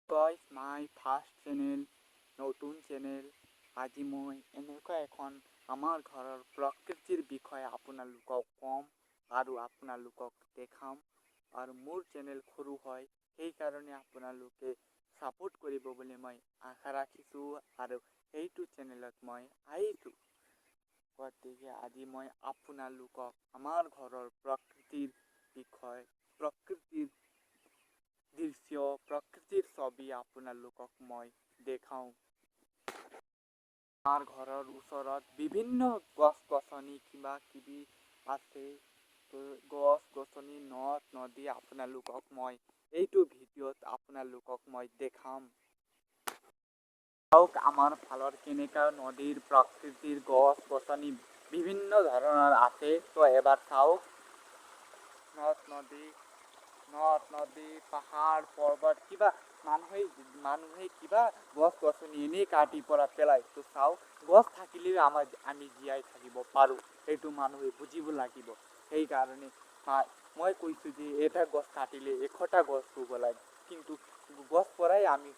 Guys, my first channel, নতুন channel. আজি মই এনেকুৱা এখন আমাৰ ঘৰৰ প্ৰকৃতিৰ বিষয়ে আপোনালোকক ক'ম আৰু আপোনালোকক দেখাম। আৰু মোৰ চেনেল সৰু হয়, সেইকাৰণে আপোনালোকে ছাপোৰ্ট কৰিব বুলি মই আশা ৰাখিছোঁ আৰু সেইটো চেনেলত মই আহিছোঁ। গতিকে আজি মই আপোনালোকক আমাৰ ঘৰৰ প্ৰকৃতিৰ বিষয়, প্ৰকৃতিৰ দৃশ্য, প্ৰকৃতিৰ ছবি আপোনালোকক মই দেখাওঁ। আমাৰ ঘৰৰ ওচৰত বিভিন্ন গছ-গছনি কিবা কিবি আছে। গছ-গছনি, নদ-নদী আপোনালোকক মই এইটো ভিডিঅ'ত আপোনালোকক মই দেখাম। চাওক আমাৰ ফালৰ কেনেকুৱা নদীৰ প্ৰকৃতিৰ গছ-গছনি বিভিন্ন ধৰণৰ আছে। তো এবাৰ চাওক নদ-নদী, পাহাৰ পৰ্বত কিবা মানুহে কিবা গছ-গছনি এনেই কাটি পৰা পেলাই। তো চাওক, গছ থাকিলেও আমি জীয়াই থাকিব পাৰোঁ, সেইটো মানুহে বুজিব লাগিব। সেইকাৰণে মই কৈছোঁ যে এটা গছ কাটিলে 100টা গছ ৰুব লাগে, কিন্তু গছ পৰাই আমি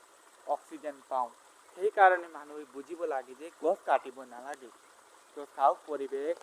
অক্সিজেন পাওঁ। সেইকাৰণে মানুহে বুজিব লাগে যে গছ কাটিব নালাগে। তো চাওক পৰিৱেশ